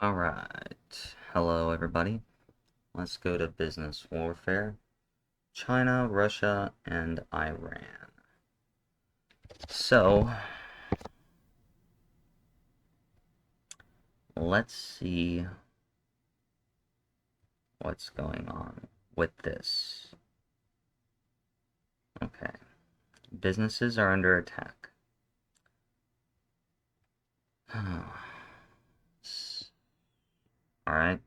Alright, hello everybody. Let's go to business warfare. China, Russia, and Iran. So, let's see what's going on with this. Okay, businesses are under attack. Alright,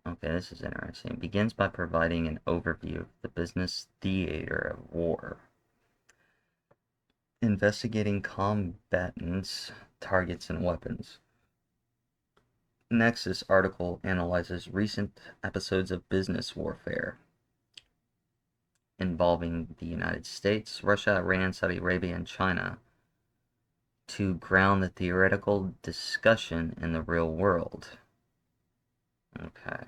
okay, this is interesting. It begins by providing an overview of the business theater of war, investigating combatants, targets, and weapons. Next, this article analyzes recent episodes of business warfare involving the United States, Russia, Iran, Saudi Arabia, and China to ground the theoretical discussion in the real world. Okay.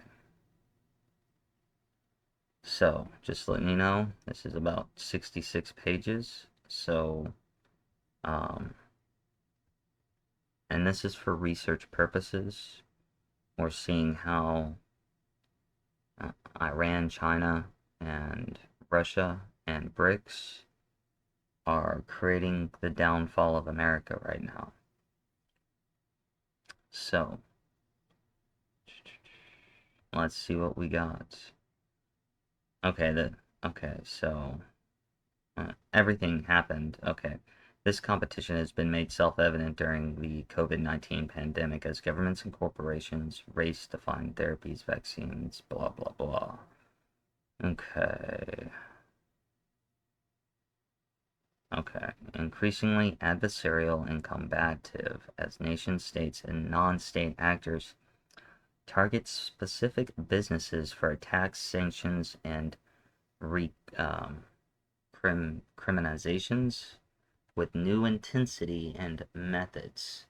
So, just letting you know, this is about 66 pages. So, and this is for research purposes. We're seeing how Iran, China, and Russia and Brics are creating the downfall of America right now. So, let's see what we got. Okay, so everything happened. Okay. This competition has been made self-evident during the COVID-19 pandemic as governments and corporations race to find therapies, vaccines, blah, blah, blah. Okay. Okay. Increasingly adversarial and combative as nation states and non-state actors target specific businesses for attacks, sanctions, and criminalizations with new intensity and methods.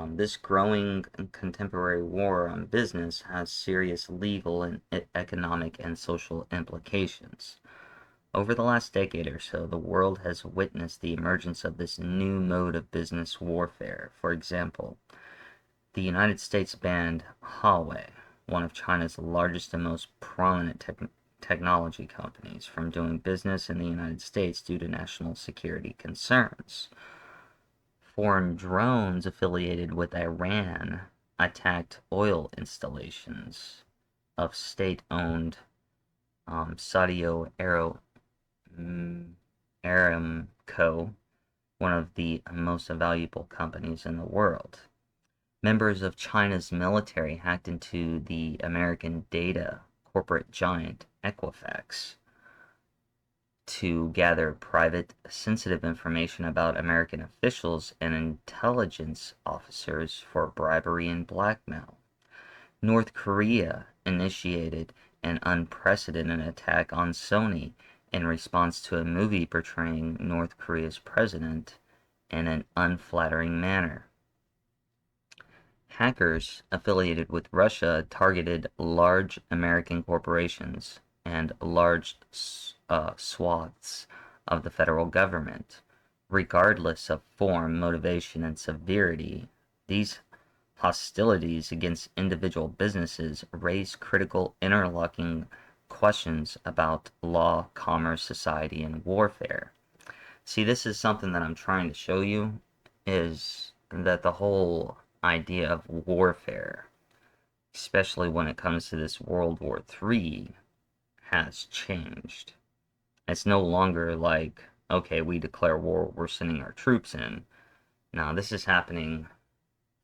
This growing contemporary war on business has serious legal and economic and social implications. Over the last decade or so, the world has witnessed the emergence of this new mode of business warfare. For example, the United States banned Huawei, one of China's largest and most prominent technology companies, from doing business in the United States due to national security concerns. Foreign drones affiliated with Iran attacked oil installations of state-owned Saudi Aramco, one of the most valuable companies in the world. Members of China's military hacked into the American data corporate giant Equifax to gather private, sensitive information about American officials and intelligence officers for bribery and blackmail. North Korea initiated an unprecedented attack on Sony in response to a movie portraying North Korea's president in an unflattering manner. Hackers affiliated with Russia targeted large American corporations and large swaths of the federal government. Regardless of form, motivation, and severity, these hostilities against individual businesses raise critical interlocking questions about law, commerce, society, and warfare. See, this is something that I'm trying to show you, is that the whole idea of warfare, especially when it comes to this World War III, has changed. It's no longer like, okay, we declare war, we're sending our troops in. Now, this is happening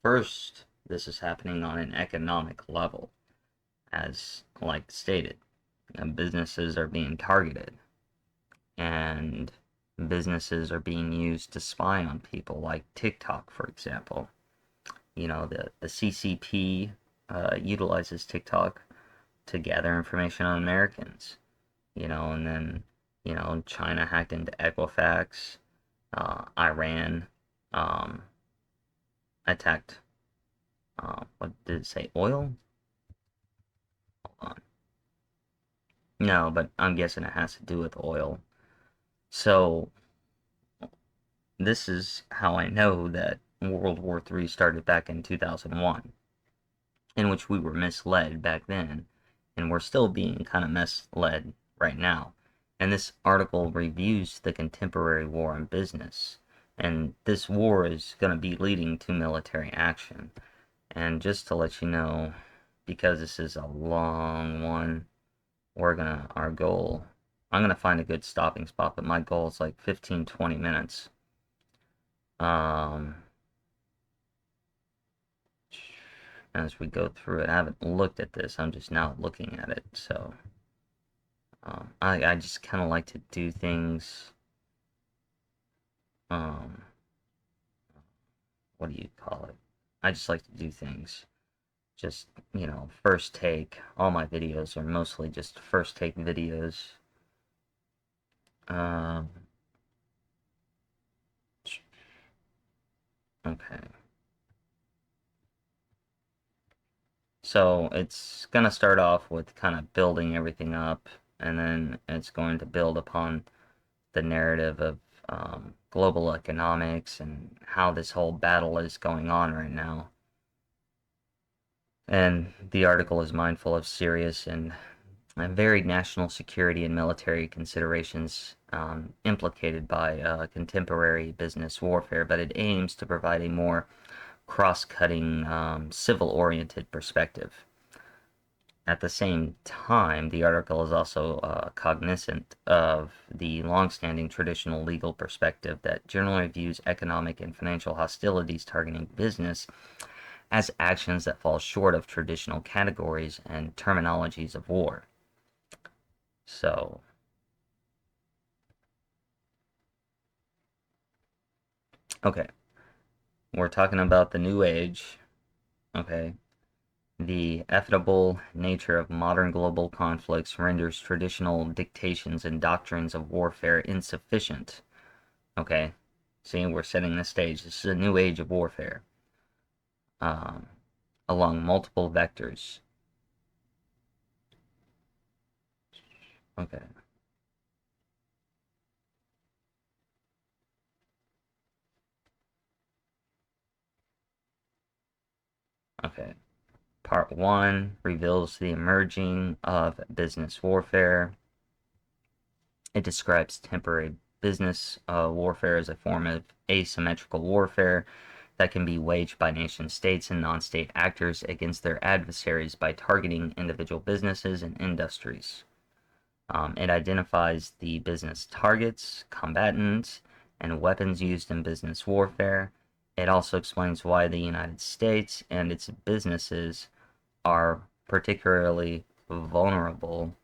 first, this is happening on an economic level, as like stated. Businesses are being targeted, and businesses are being used to spy on people, like TikTok, for example. You know, the CCP utilizes TikTok to gather information on Americans, and then, China hacked into Equifax, Iran attacked, what did it say, oil? Hold on. No, but I'm guessing it has to do with oil. So this is how I know that World War III started back in 2001, in which we were misled back then, and we're still being kind of misled right now. And this article reviews the contemporary war in business, and this war is going to be leading to military action. And just to let you know, because this is a long one, our goal, I'm gonna find a good stopping spot, but my goal is like 15-20 minutes. Um, as we go through it, I haven't looked at this, I'm just now looking at it, so I just kind of like to do things, um, what do you call it? I just like to do things just, first take. All my videos are mostly just first take videos. Um, okay. So it's going to start off with kind of building everything up, and then it's going to build upon the narrative of global economics and how this whole battle is going on right now. And the article is mindful of serious and varied national security and military considerations implicated by contemporary business warfare, but it aims to provide a more cross-cutting, civil-oriented perspective. At the same time, the article is also cognizant of the long-standing traditional legal perspective that generally views economic and financial hostilities targeting business as actions that fall short of traditional categories and terminologies of war. So, okay, we're talking about the new age, okay? The inevitable nature of modern global conflicts renders traditional dictations and doctrines of warfare insufficient. Okay, see, we're setting the stage. This is a new age of warfare um, along multiple vectors. Okay, okay. Part 1 reveals the emerging of business warfare. It describes temporary business warfare as a form of asymmetrical warfare that can be waged by nation states and non-state actors against their adversaries by targeting individual businesses and industries. It identifies the business targets, combatants, and weapons used in business warfare. It also explains why the United States and its businesses are particularly vulnerable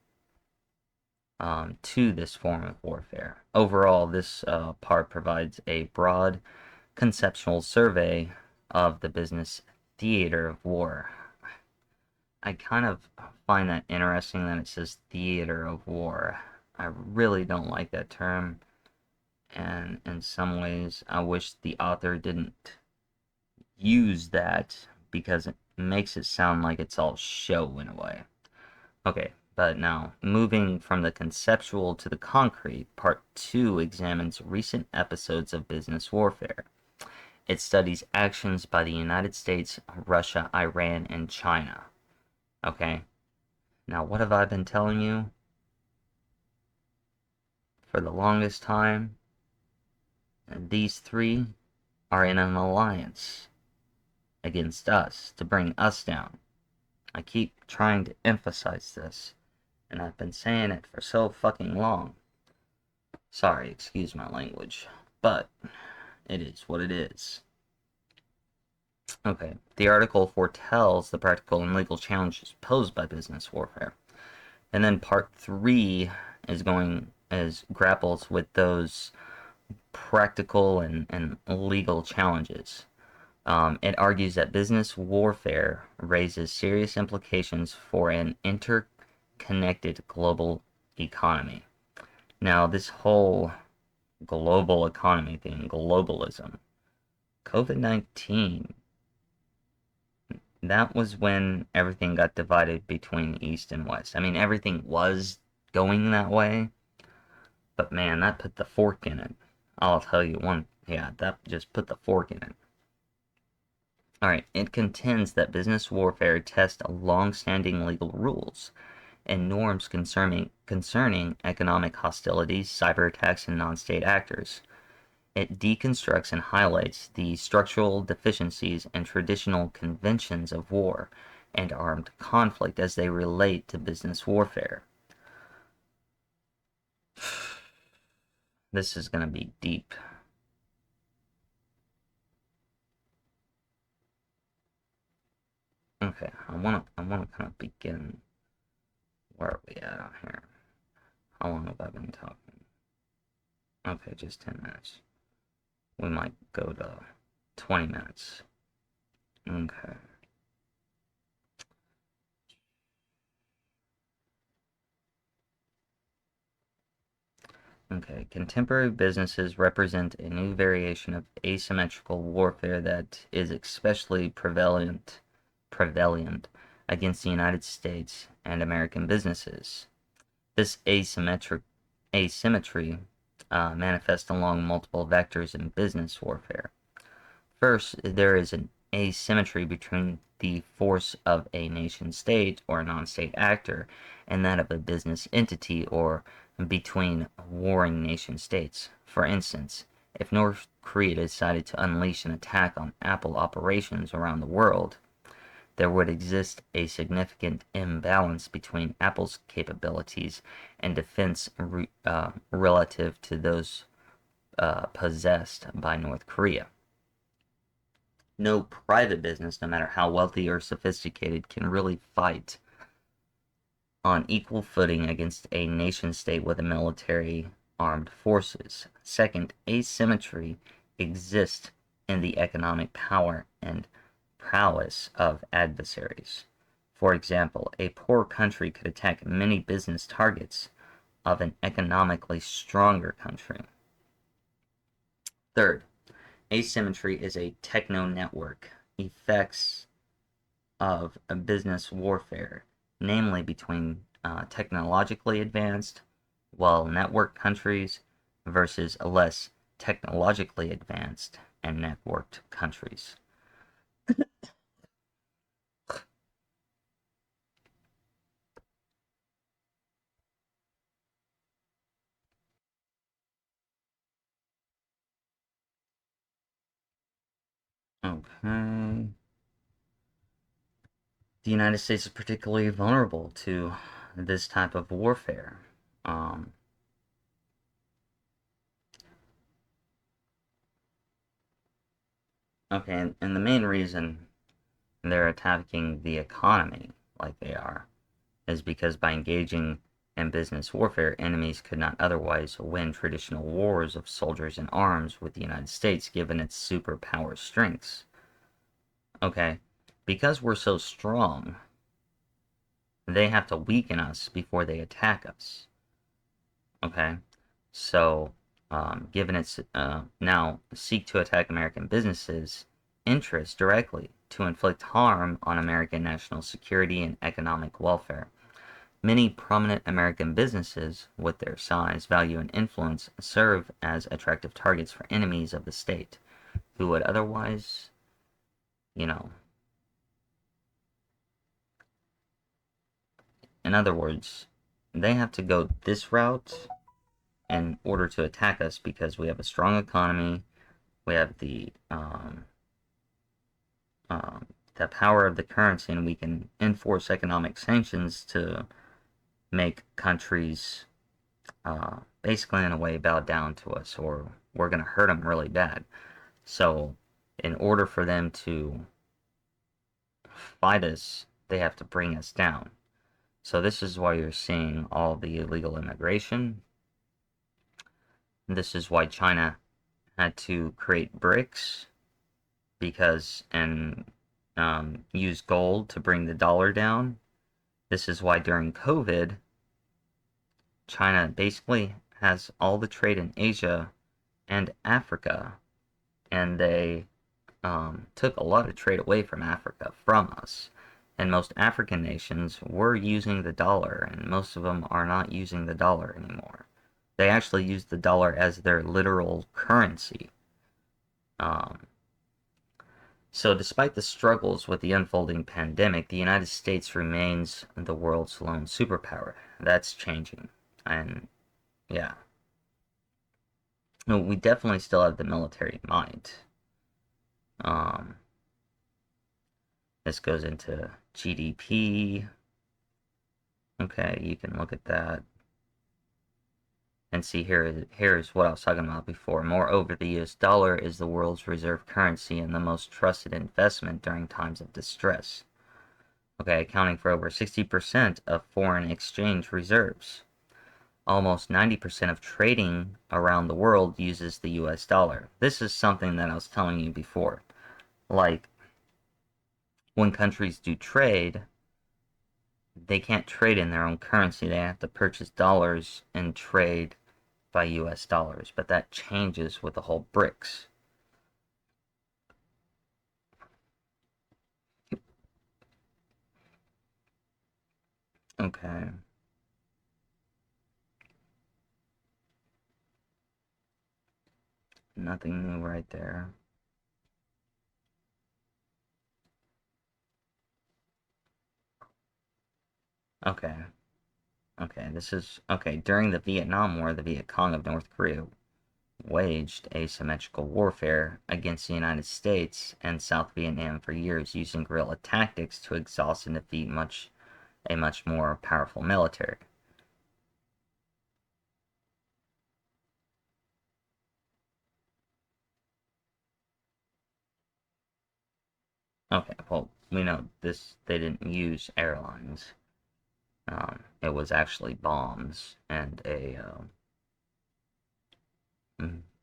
to this form of warfare. Overall, this part provides a broad conceptual survey of the business theater of war. I kind of find that interesting that it says theater of war. I really don't like that term, and in some ways, I wish the author didn't use that because it makes it sound like it's all show in a way. Okay, but now, moving from the conceptual to the concrete, part 2 examines recent episodes of business warfare. It studies actions by the United States, Russia, Iran, and China. Okay, now what have I been telling you for the longest time? These three are in an alliance against us to bring us down. I keep trying to emphasize this, and I've been saying it for so fucking long. Sorry, excuse my language, but it is what it is. Okay, the article foretells the practical and legal challenges posed by business warfare. And then part 3 is grapples with those practical and legal challenges. It argues that business warfare raises serious implications for an interconnected global economy. Now, this whole global economy thing, globalism, COVID-19, that was when everything got divided between East and West. I mean, everything was going that way, But man, that put the fork in it. I'll tell you one, yeah, that just put the fork in it. Alright, it contends that business warfare tests long-standing legal rules and norms concerning economic hostilities, cyber attacks, and non-state actors. It deconstructs and highlights the structural deficiencies and traditional conventions of war and armed conflict as they relate to business warfare. This is going to be deep. Okay, I wanna kind of begin. Where are we at on here? How long have I been talking? Okay, just 10 minutes. We might go to 20 minutes. Okay. Okay, contemporary businesses represent a new variation of asymmetrical warfare that is especially prevalent against the United States and American businesses. This asymmetry manifests along multiple vectors in business warfare. First, there is an asymmetry between the force of a nation-state or non-state actor and that of a business entity or between warring nation-states. For instance, if North Korea decided to unleash an attack on Apple operations around the world, there would exist a significant imbalance between Apple's capabilities and defense relative to those possessed by North Korea. No private business, no matter how wealthy or sophisticated, can really fight on equal footing against a nation-state with a military armed forces. Second, asymmetry exists in the economic power and prowess of adversaries. For example, a poor country could attack many business targets of an economically stronger country. Third, asymmetry is a techno-network effects of a business warfare, namely between technologically advanced, well-networked countries versus less technologically advanced and networked countries. Okay. The United States is particularly vulnerable to this type of warfare. Um, okay, and the main reason they're attacking the economy like they are is because by engaging in business warfare, enemies could not otherwise win traditional wars of soldiers and arms with the United States given its superpower strengths. Okay, because we're so strong, they have to weaken us before they attack us. Okay, so given its now seek to attack American businesses' interests directly to inflict harm on American national security and economic welfare. Many prominent American businesses, with their size, value, and influence, serve as attractive targets for enemies of the state who would otherwise, you know, in other words, they have to go this route in order to attack us because we have a strong economy, we have the power of the currency, and we can enforce economic sanctions to make countries basically in a way bow down to us, or we're going to hurt them really bad. So in order for them to fight us, they have to bring us down. So this is why you're seeing all the illegal immigration. This is why China had to create Brics because and use gold to bring the dollar down. This is why during COVID, China basically has all the trade in Asia and Africa, and they took a lot of trade away from Africa from us. And most African nations were using the dollar, and most of them are not using the dollar anymore. They actually use the dollar as their literal currency. Um, so, despite the struggles with the unfolding pandemic, the United States remains the world's lone superpower. That's changing. And yeah, no, we definitely still have the military might. Um, this goes into GDP. Okay, you can look at that and see here's what I was talking about before. Moreover, the US dollar is the world's reserve currency and the most trusted investment during times of distress. Okay, accounting for over 60% of foreign exchange reserves. Almost 90% of trading around the world uses the US dollar. This is something that I was telling you before. Like, when countries do trade, they can't trade in their own currency. They have to purchase dollars and trade by US dollars. But that changes with the whole Brics. Okay. Nothing new right there. Okay. Okay, this is okay. During the Vietnam War, the Viet Cong of North Korea waged asymmetrical warfare against the United States and South Vietnam for years, using guerrilla tactics to exhaust and defeat a much more powerful military. Okay, well, we know this they didn't use airlines. It was actually bombs and a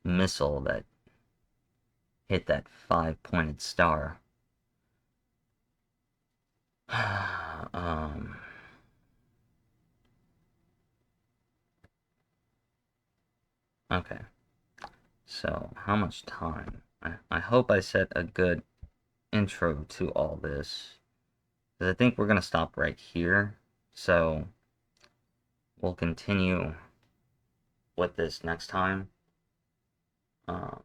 missile that hit that five-pointed star. um, okay, so how much time? I hope I set a good intro to all this, because I think we're going to stop right here. So we'll continue with this next time,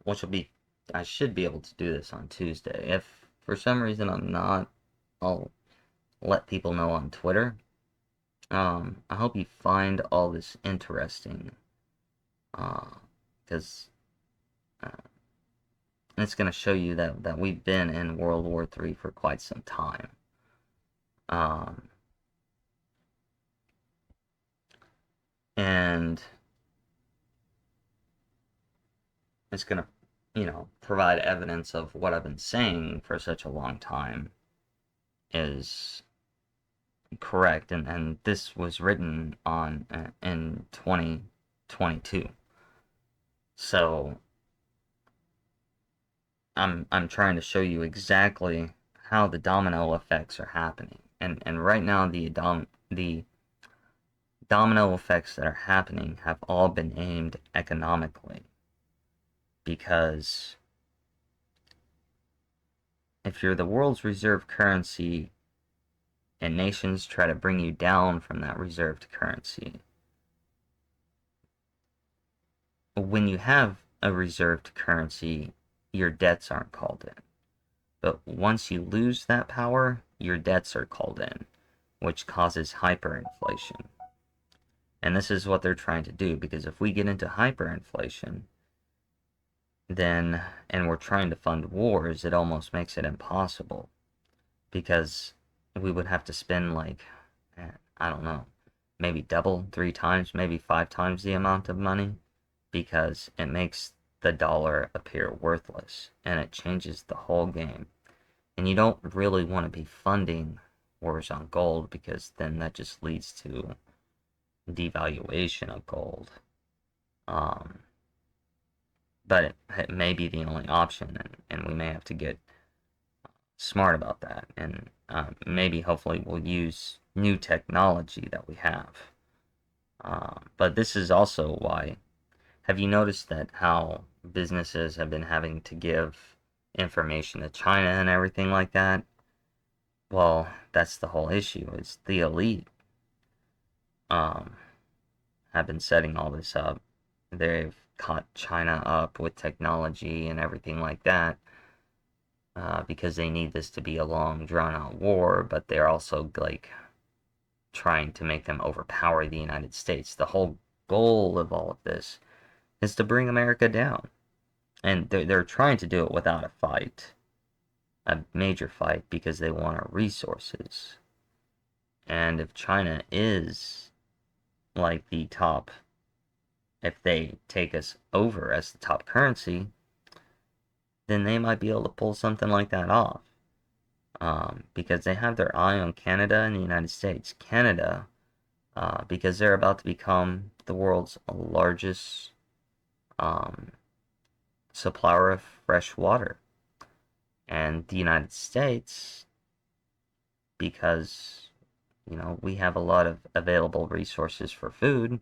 which will be, I should be able to do this on Tuesday. If for some reason I'm not, I'll let people know on Twitter. I hope you find all this interesting, because it's going to show you that we've been in World War III for quite some time. Um, and it's going to, provide evidence of what I've been saying for such a long time is correct. And this was written on in 2022. So I'm trying to show you exactly how the domino effects are happening. And right now the domino effects that are happening have all been aimed economically, because if you're the world's reserve currency and nations try to bring you down from that reserved currency, when you have a reserved currency, your debts aren't called in. But once you lose that power, your debts are called in, which causes hyperinflation. And this is what they're trying to do, because if we get into hyperinflation, then, and we're trying to fund wars, it almost makes it impossible, because we would have to spend like, I don't know, maybe double, three times, maybe five times the amount of money, because it makes the dollar appear worthless, and it changes the whole game. And you don't really want to be funding wars on gold, because then that just leads to devaluation of gold. Um, but it may be the only option, and we may have to get smart about that. And maybe, hopefully, we'll use new technology that we have. But this is also why, have you noticed that how businesses have been having to give information to China and everything like that? Well, that's the whole issue, is the elite um, have been setting all this up. they've caught China up with technology and everything like that, because they need this to be a long, drawn-out war, but they're also like trying to make them overpower the United States. The whole goal of all of this is to bring America down, and they're trying to do it without a fight, a major fight, because they want our resources. And if China is like the top, if they take us over as the top currency, then they might be able to pull something like that off. Because they have their eye on Canada and the United States. Canada, because they're about to become the world's largest um, supplier of fresh water. And the United States, because, we have a lot of available resources for food,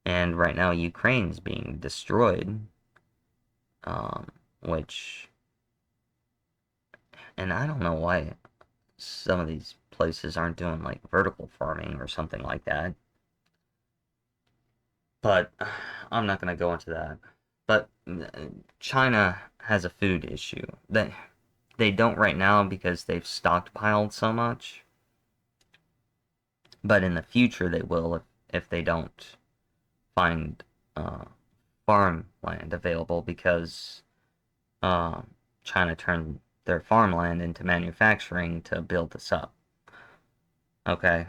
and right now Ukraine's being destroyed, which, and I don't know why some of these places aren't doing like vertical farming or something like that. But I'm not going to go into that. But China has a food issue. They don't right now because they've stockpiled so much. But in the future they will if they don't find farmland available, because China turned their farmland into manufacturing to build this up. Okay.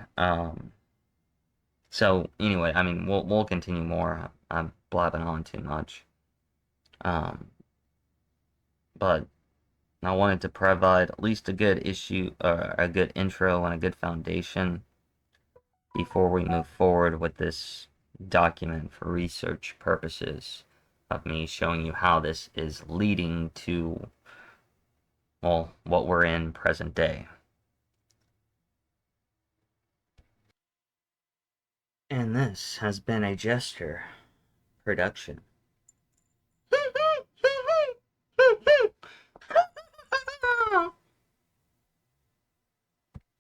So anyway, I mean, we'll continue more. I'm blabbing on too much. Um, but I wanted to provide at least a good issue, a good intro, and a good foundation before we move forward with this document for research purposes, of me showing you how this is leading to, well, what we're in present day. And this has been a Jester production.